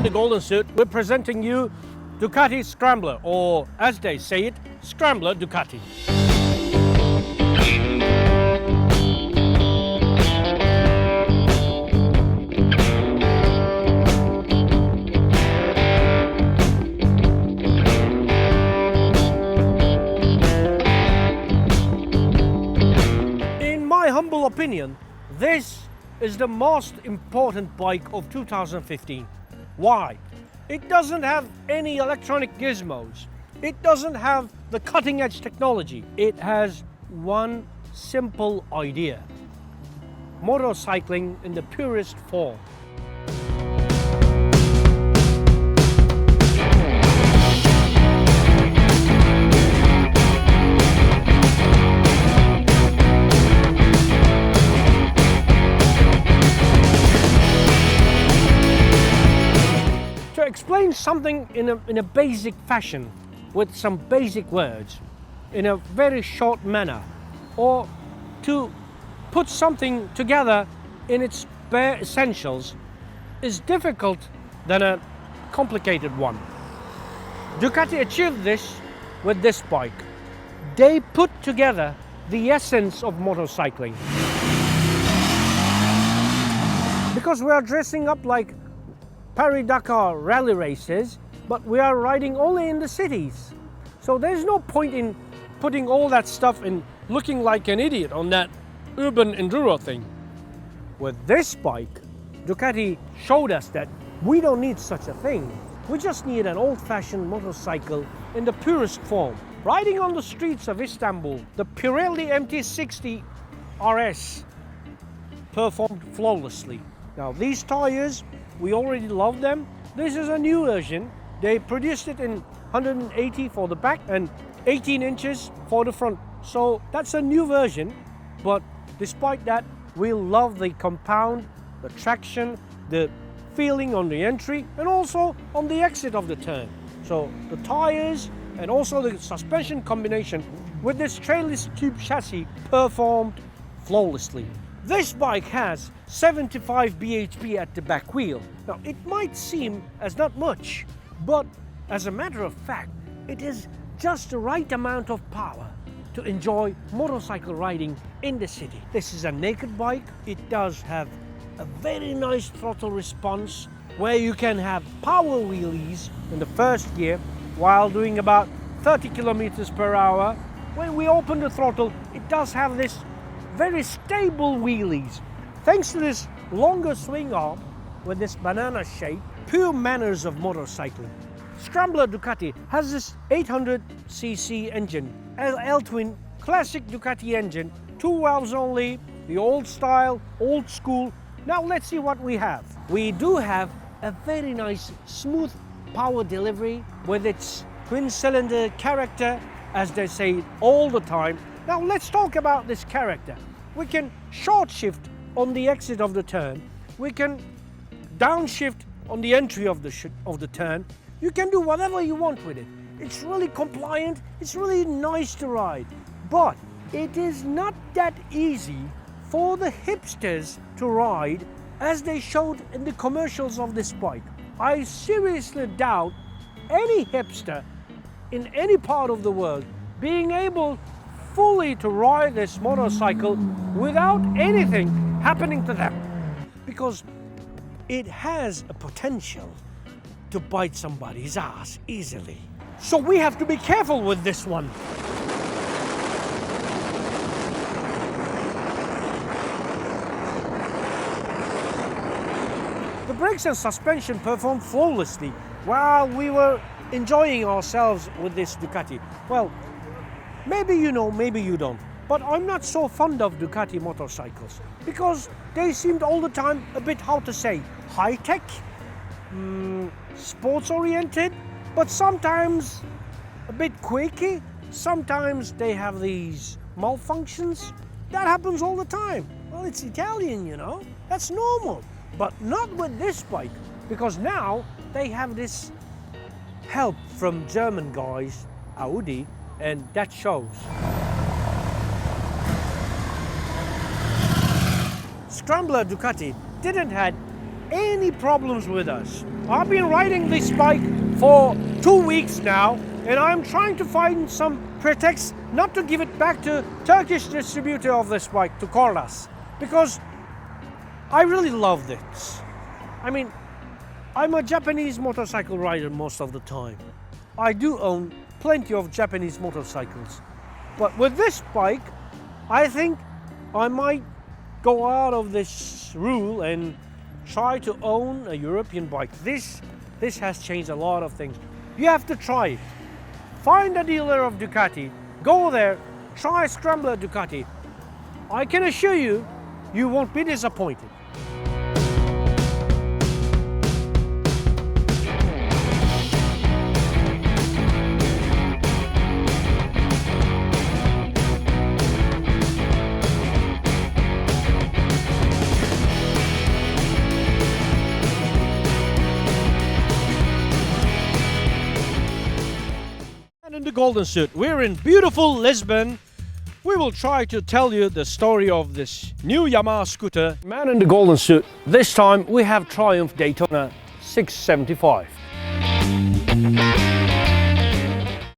the golden suit, we're presenting you Ducati Scrambler, or as they say it, Scrambler Ducati. In my humble opinion, this is the most important bike of 2015. Why? It doesn't have any electronic gizmos. It doesn't have the cutting edge technology. It has one simple idea: motorcycling in the purest form. Explain something in a basic fashion with some basic words in a very short manner, or to put something together in its bare essentials is difficult than a complicated one. Ducati achieved this with this bike. They put together the essence of motorcycling. Because we are dressing up like Paris-Dakar rally races, but we are riding only in the cities. So there's no point in putting all that stuff and looking like an idiot on that urban enduro thing. With this bike, Ducati showed us that we don't need such a thing. We just need an old-fashioned motorcycle in the purest form. Riding on the streets of Istanbul, the Pirelli MT60 RS performed flawlessly. Now these tires, we already love them. This is a new version. They produced it in 180 for the back and 18 inches for the front. So that's a new version, but despite that, we love the compound, the traction, the feeling on the entry, and also on the exit of the turn. So the tires and also the suspension combination with this trailless tube chassis performed flawlessly. This bike has 75 bhp at the back wheel. Now it might seem as not much, but as a matter of fact, it is just the right amount of power to enjoy motorcycle riding in the city. This is a naked bike. It does have a very nice throttle response where you can have power wheelies in the first gear while doing about 30 kilometers per hour. When we open the throttle, it does have this very stable wheelies. Thanks to this longer swing arm with this banana shape, pure manners of motorcycling. Scrambler Ducati has this 800cc engine, L-twin classic Ducati engine, 2 valves only, the old style, old school. Now let's see what we have. We do have a very nice smooth power delivery with its twin cylinder character, as they say all the time. Now let's talk about this character. We can short shift on the exit of the turn. We can downshift on the entry of the turn. You can do whatever you want with it. It's really compliant. It's really nice to ride. But it is not that easy for the hipsters to ride as they showed in the commercials of this bike. I seriously doubt any hipster in any part of the world being able fully to ride this motorcycle without anything happening to them, because it has a potential to bite somebody's ass easily. So we have to be careful with this one. The brakes and suspension performed flawlessly while we were enjoying ourselves with this Ducati. Well, maybe you know, maybe you don't, but I'm not so fond of Ducati motorcycles because they seemed all the time a bit, how to say, high-tech, sports-oriented, but sometimes a bit quirky. Sometimes they have these malfunctions. That happens all the time. Well, it's Italian, you know, that's normal, but not with this bike, because now they have this help from German guys, Audi, and that shows. Scrambler Ducati didn't have any problems with us. I've been riding this bike for 2 weeks now, and I'm trying to find some pretext not to give it back to Turkish distributor of this bike, to Korlas, because I really love this. I mean, I'm a Japanese motorcycle rider most of the time. I do own plenty of Japanese motorcycles, but with this bike, I think I might go out of this rule and try to own a European bike. This has changed a lot of things. You have to try it. Find a dealer of Ducati, go there, try Scrambler Ducati. I can assure you, you won't be disappointed. In the golden suit, we're in beautiful Lisbon. We will try to tell you the story of this new Yamaha scooter. Man in the golden suit. This time we have Triumph Daytona 675.